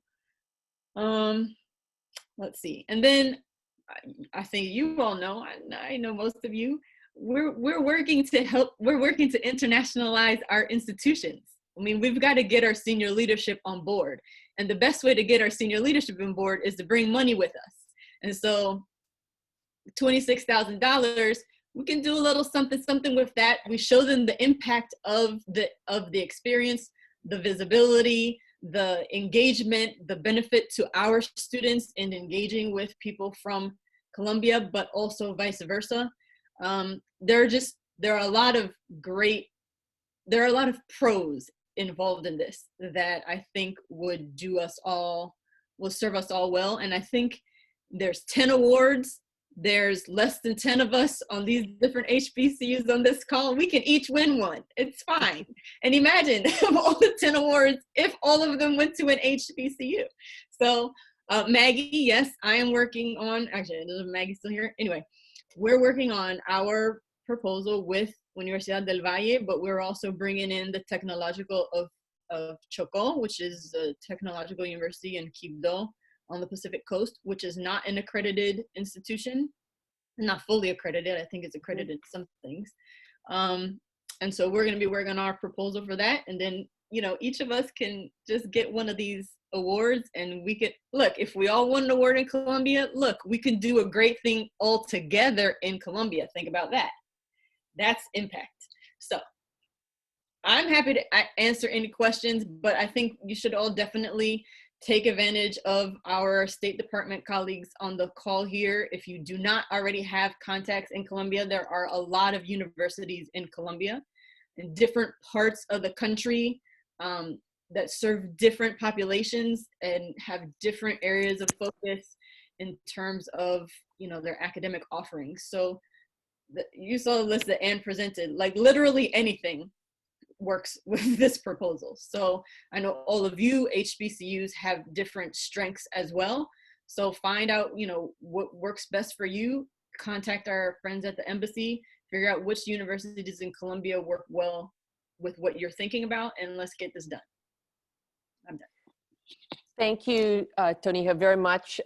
Let's see. And then I think you all know, I know most of you, we're working to internationalize our institutions. I mean, we've got to get our senior leadership on board. And the best way to get our senior leadership on board is to bring money with us. And so $26,000, we can do a little something with that. We show them the impact of the experience, the visibility, the engagement, the benefit to our students in engaging with people from Colombia, but also vice versa. There are a lot of pros involved in this that I think will serve us all well. And I think there's 10 awards. There's less than 10 of us on these different HBCUs on this call. We can each win one. It's fine. And imagine all the 10 awards if all of them went to an HBCU. So Maggie, yes, I am working on, actually, is Maggie still here? Anyway, we're working on our proposal with Universidad del Valle, but we're also bringing in the Technological of Chocó, which is the technological university in Quibdó on the Pacific Coast, which is not an accredited institution, not fully accredited. I think it's accredited some things. And so we're going to be working on our proposal for that. And then, you know, each of us can just get one of these awards, and we could, look, if we all won an award in Colombia, look, we can do a great thing all together in Colombia. Think about that. That's impact. So I'm happy to answer any questions, but I think you should all definitely take advantage of our State Department colleagues on the call here. If you do not already have contacts in Colombia, there are a lot of universities in Colombia in different parts of the country that serve different populations and have different areas of focus. in terms of, you know, their academic offerings. So you saw the list that Anne presented, like literally anything works with this proposal. So I know all of you HBCUs have different strengths as well. So find out, you know, what works best for you. Contact our friends at the embassy, figure out which universities in Colombia work well with what you're thinking about, and let's get this done. I'm done. Thank you, Tonija, very much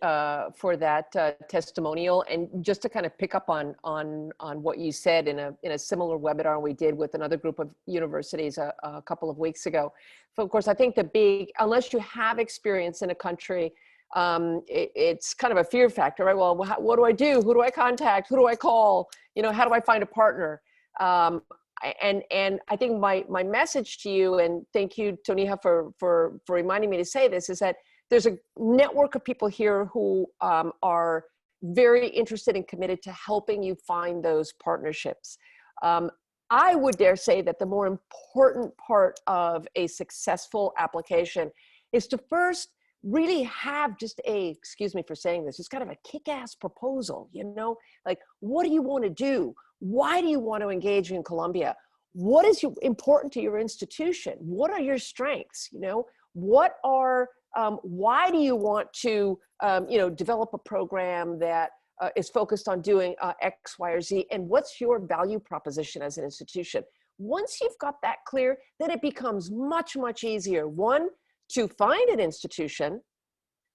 for that testimonial. And just to kind of pick up on what you said in a similar webinar we did with another group of universities a couple of weeks ago. So of course, I think unless you have experience in a country, it's kind of a fear factor, right? Well, what do I do? Who do I contact? Who do I call? You know, how do I find a partner? And I think my message to you, and thank you, Tonija, for reminding me to say this, is that there's a network of people here who are very interested and committed to helping you find those partnerships. I would dare say that the more important part of a successful application is to first really have just excuse me for saying this, just kind of a kick-ass proposal, you know, like, what do you want to do? Why do you want to engage in Colombia? What is important to your institution? What are your strengths? You know, why do you want to, you know, develop a program that is focused on doing X, Y, or Z? And what's your value proposition as an institution? Once you've got that clear, then it becomes much, much easier. One, to find an institution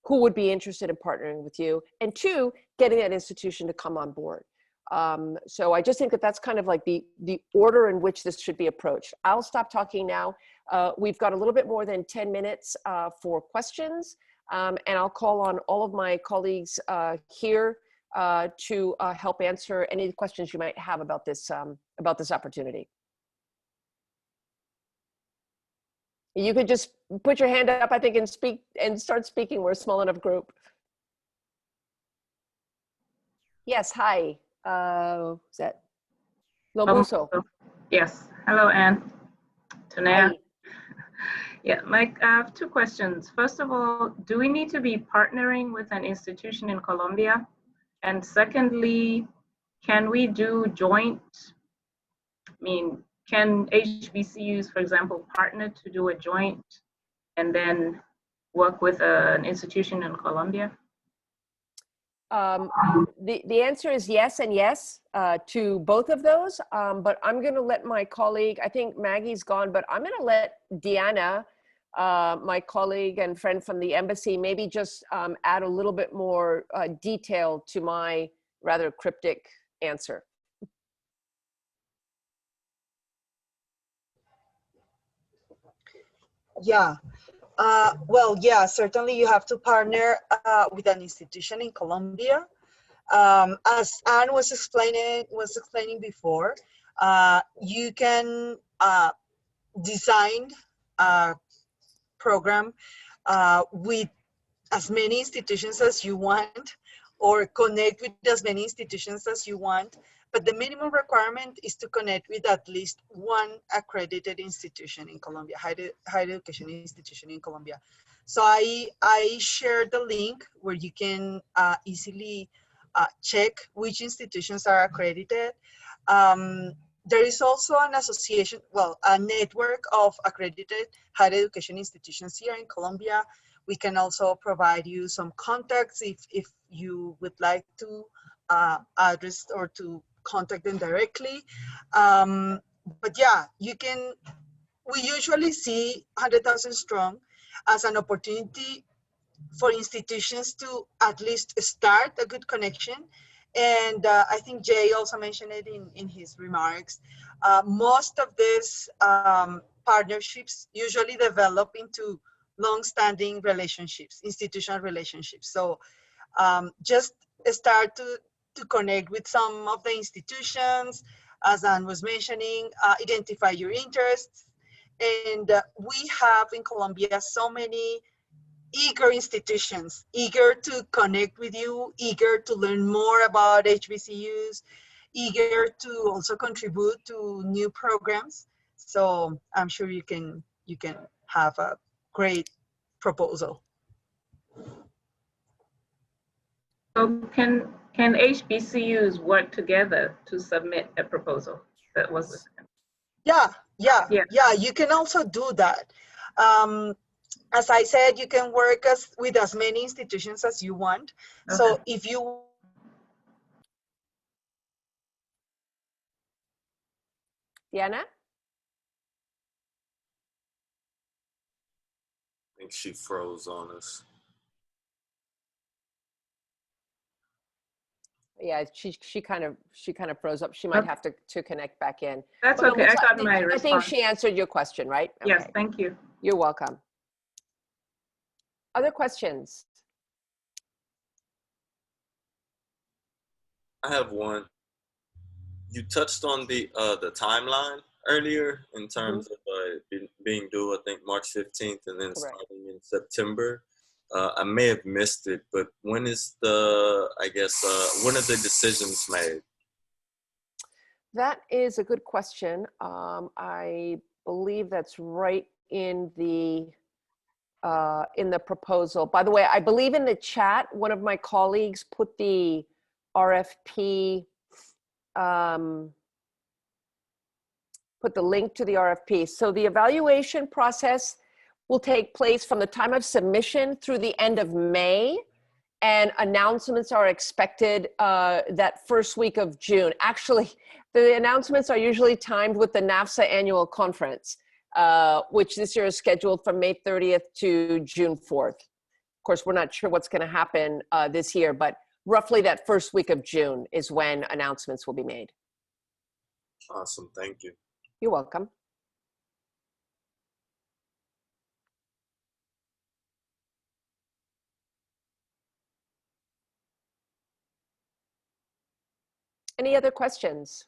who would be interested in partnering with you, and two, getting that institution to come on board. So I just think that that's kind of like the order in which this should be approached. I'll stop talking now. We've got a little bit more than 10 minutes for questions, and I'll call on all of my colleagues here to help answer any questions you might have about this opportunity. You could just put your hand up, I think, and start speaking. We're a small enough group. Yes, hi. Is that Lomuso? Yes. Hello, Anne. Tonija. Yeah, Mike, I have two questions. First of all, do we need to be partnering with an institution in Colombia? And secondly, can we do joint, can HBCUs, for example, partner to do a joint and then work with an institution in Colombia? The answer is yes and yes to both of those, but I'm going to let my colleague, I think Maggie's gone, but I'm going to let Diana, my colleague and friend from the embassy, maybe just add a little bit more detail to my rather cryptic answer. Yeah. Well, yeah, certainly you have to partner with an institution in Colombia. As Anne was explaining before, you can design a program with as many institutions as you want, or connect with as many institutions as you want. But the minimum requirement is to connect with at least one accredited institution in Colombia, higher education institution in Colombia. So I shared the link where you can easily check which institutions are accredited. There is also an association, well, a network of accredited higher education institutions here in Colombia. We can also provide you some contacts if you would like to address or to contact them directly. But yeah, we usually see 100,000 Strong as an opportunity for institutions to at least start a good connection. And I think Jay also mentioned it in his remarks. Most of these partnerships usually develop into long-standing relationships, institutional relationships. So just start to connect with some of the institutions, as Anne was mentioning, identify your interests. And we have in Colombia so many eager institutions, eager to connect with you, eager to learn more about HBCUs, eager to also contribute to new programs. So I'm sure you can have a great proposal. So can HBCUs work together to submit a proposal? That was the second. Yeah, you can also do that. As I said, you can work with as many institutions as you want. Okay. So if you Diana? I think she froze on us. Yeah, she kind of froze up. She might have to connect back in. That's But okay. I got my I think response. she answered your question, right? Yes, Okay. thank you. You're welcome. Other questions? I have one. You touched on the timeline earlier in terms of being due, I think, March 15th and then starting in September. I may have missed it, but when is when are the decisions made? That is a good question. I believe that's right in the proposal. By the way, I believe in the chat, one of my colleagues put the RFP, put the link to the RFP. So the evaluation process will take place from the time of submission through the end of May, and announcements are expected that first week of June. Actually, the announcements are usually timed with the NAFSA annual conference, which this year is scheduled from May 30th to June 4th. Of course, we're not sure what's going to happen this year, but roughly that first week of June is when announcements will be made. Awesome, thank you. You're welcome. Any other questions?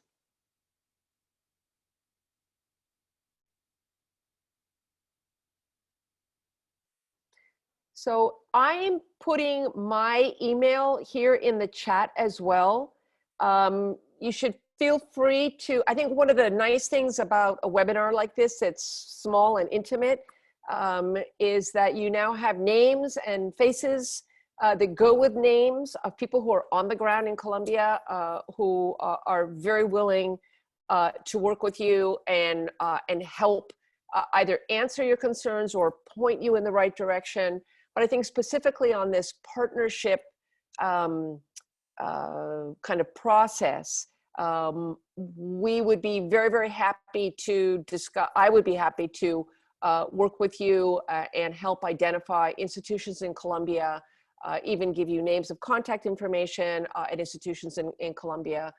So I'm putting my email here in the chat as well. You should feel free to, I think one of the nice things about a webinar like this, it's small and intimate, is that you now have names and faces that go with names of people who are on the ground in Colombia, who are very willing to work with you and help either answer your concerns or point you in the right direction. But I think specifically on this partnership kind of process, we would be very, very happy to discuss, I would be happy to work with you and help identify institutions in Colombia, even give you names of contact information at institutions in Colombia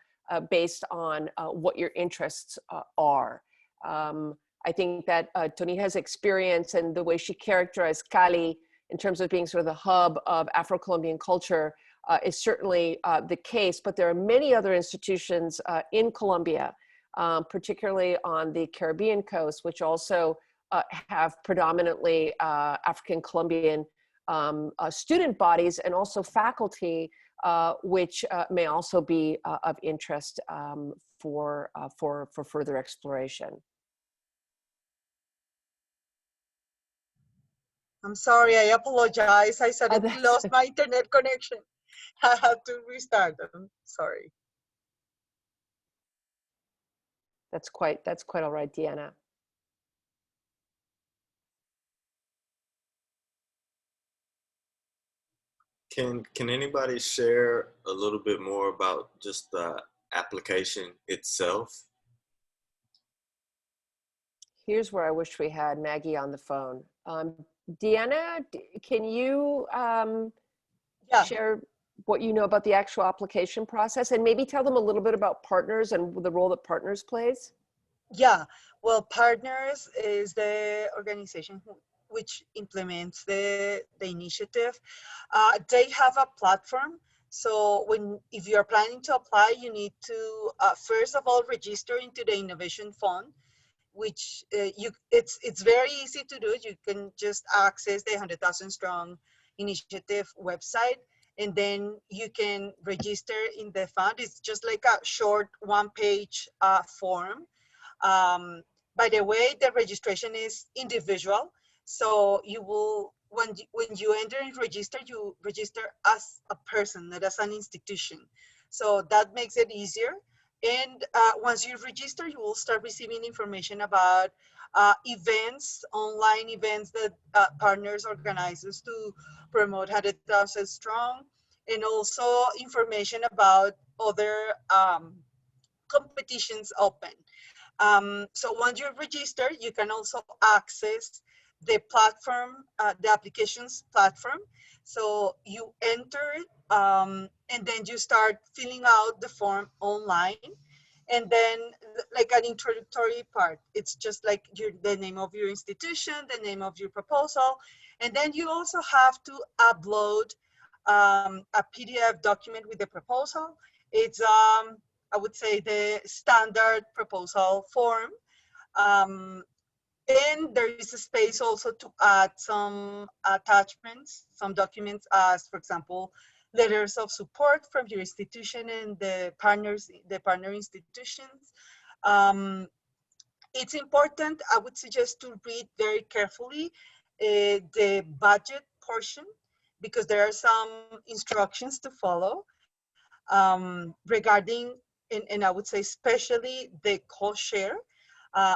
based on what your interests are. I think that Tonija's experience and the way she characterized Cali in terms of being sort of the hub of Afro-Colombian culture is certainly the case, but there are many other institutions in Colombia, particularly on the Caribbean coast, which also have predominantly African Colombian student bodies and also faculty, which may also be of interest for further exploration. I'm sorry, I apologize. I suddenly lost my internet connection. I have to restart them. Sorry. That's quite all right, Deanna. Can anybody share a little bit more about just the application itself? Here's where I wish we had Maggie on the phone. Deanna, can you share what you know about the actual application process and maybe tell them a little bit about Partners and the role that Partners plays? Yeah, well, Partners is the organization which implements the initiative. They have a platform. So if you're planning to apply, you need to first of all register into the Innovation Fund, which it's very easy to do. You can just access the 100,000 Strong Initiative website, and then you can register in the fund. It's just like a short one-page form. By the way, the registration is individual, so you will when you enter and register, you register as a person, not as an institution. So that makes it easier. And once you register, you will start receiving information about events, online events that partners organizes to promote 100,000 Strong, and also information about other competitions open. So once you're registered, you can also access the platform, the applications platform. So you enter it, and then you start filling out the form online. And then like an introductory part, it's just like the name of your institution, the name of your proposal. And then you also have to upload a PDF document with the proposal. It's, I would say, the standard proposal form. And there is a space also to add some attachments, some documents as, for example, letters of support from your institution and the partners, the partner institutions. It's important, I would suggest to read very carefully the budget portion, because there are some instructions to follow regarding, and I would say especially the cost share,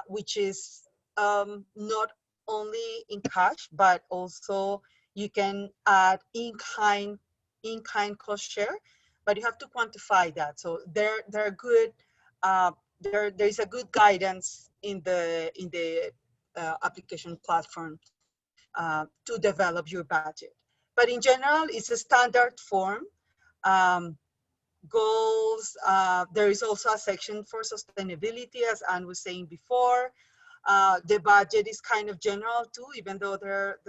which is not only in cash, but also you can add in-kind cost share, but you have to quantify that. So there are good, there is a good guidance in the application platform to develop your budget. But in general, it's a standard form. Goals, there is also a section for sustainability, as Anne was saying before. The budget is kind of general too, even though there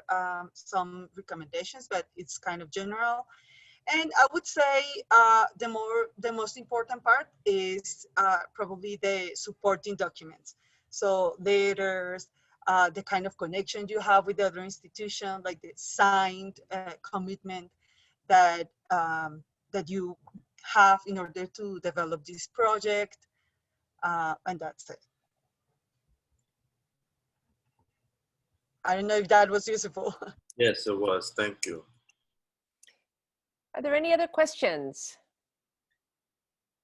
are some recommendations, but it's kind of general. And I would say the most important part is probably the supporting documents. So letters, the kind of connection you have with the other institution, like the signed commitment that that you have in order to develop this project, and that's it. I don't know if that was useful. Yes, it was. Thank you. Are there any other questions?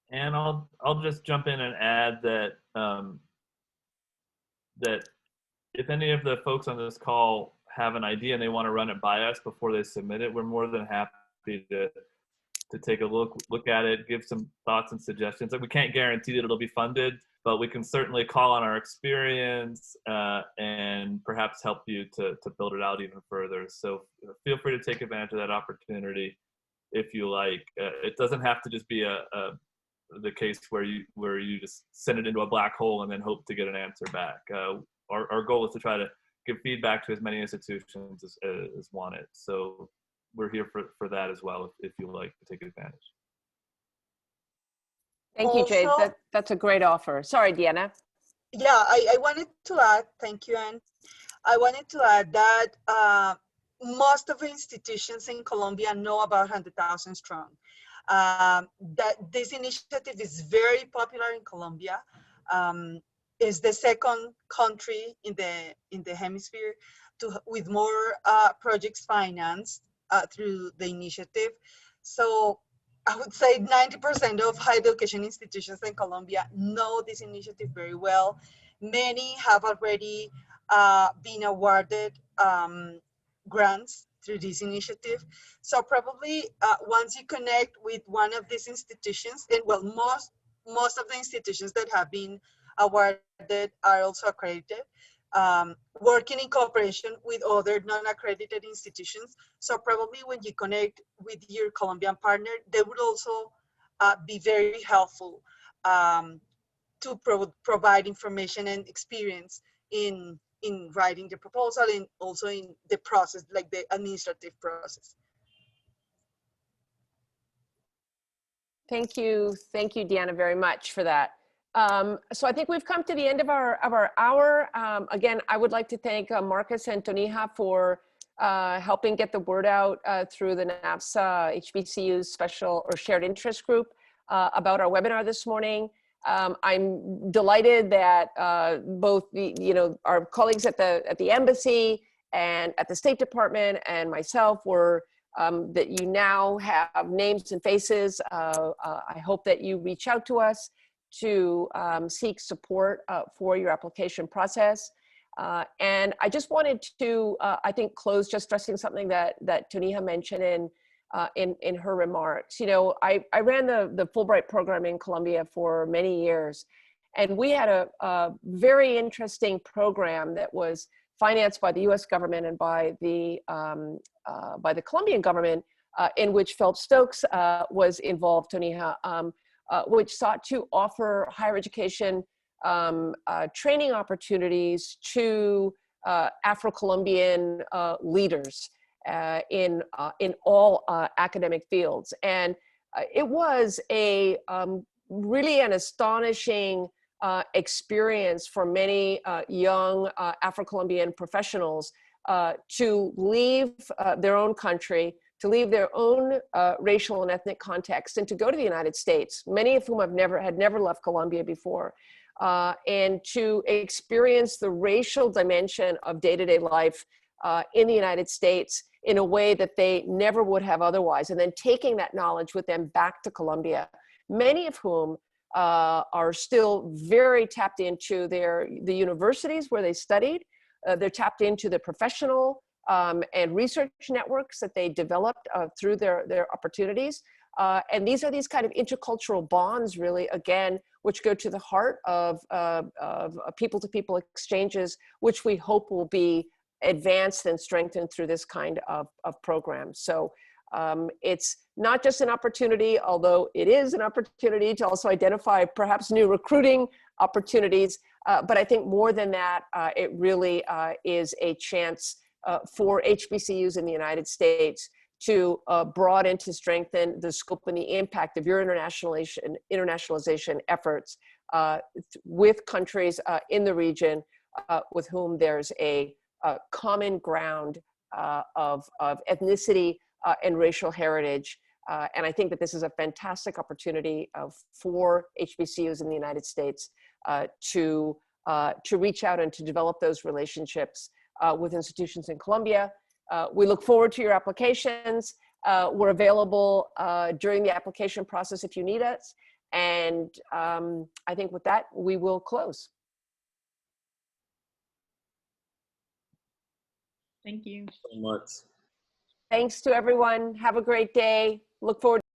And I'll just jump in and add that that if any of the folks on this call have an idea and they want to run it by us before they submit it, we're more than happy to take a look at it, give some thoughts and suggestions. Like, we can't guarantee that it'll be funded, but we can certainly call on our experience and perhaps help you to build it out even further. So feel free to take advantage of that opportunity if you like. It doesn't have to just be the case where you just send it into a black hole and then hope to get an answer back. Our goal is to try to give feedback to as many institutions as want it. So we're here for that as well, if you like to take advantage. Thank you, Jade. That's a great offer. Sorry, Deanna. Yeah, I wanted to add, thank you, Anne. I wanted to add that most of the institutions in Colombia know about 100,000 Strong. That this initiative is very popular in Colombia. Is the second country in the hemisphere with more projects financed through the initiative. So I would say 90% of higher education institutions in Colombia know this initiative very well. Many have already been awarded grants through this initiative. So probably once you connect with one of these institutions, and well, most of the institutions that have been awarded are also accredited, working in cooperation with other non-accredited institutions. So probably when you connect with your Colombian partner, they would also be very helpful to provide information and experience in writing the proposal and also in the process, like the administrative process. Thank you, Deanna, very much for that. So I think we've come to the end of our hour. Again, I would like to thank Marcus and Tonija for helping get the word out through the NAFSA HBCUs special or shared interest group about our webinar this morning. I'm delighted that both our colleagues at the embassy and at the State Department and myself were that you now have names and faces. I hope that you reach out to us to seek support for your application process. And I just wanted to, I think, close just stressing something that Tonija mentioned in her remarks. You know, I ran the Fulbright program in Colombia for many years, and we had a very interesting program that was financed by the U.S. government and by the Colombian government, in which Phelps Stokes was involved, Tonija, which sought to offer higher education training opportunities to Afro-Colombian leaders in all academic fields. And it was a really an astonishing experience for many young Afro-Colombian professionals to leave their own country, to leave their own racial and ethnic context, and to go to the United States, many of whom had never left Colombia before, and to experience the racial dimension of day-to-day life in the United States in a way that they never would have otherwise, and then taking that knowledge with them back to Colombia, many of whom are still very tapped into the universities where they studied. They're tapped into the professional and research networks that they developed through their opportunities. And these are these kind of intercultural bonds, really, again, which go to the heart of people-to-people exchanges, which we hope will be advanced and strengthened through this kind of program. So it's not just an opportunity, although it is an opportunity to also identify perhaps new recruiting opportunities. But I think more than that, it really is a chance for HBCUs in the United States to broaden, to strengthen the scope and the impact of your internationalization efforts with countries in the region with whom there's a common ground of ethnicity and racial heritage. And I think that this is a fantastic opportunity for HBCUs in the United States to reach out and to develop those relationships with institutions in Colombia. We look forward to your applications. We're available during the application process if you need us. And I think with that, we will close. Thank you So much. Thanks to everyone. Have a great day. Look forward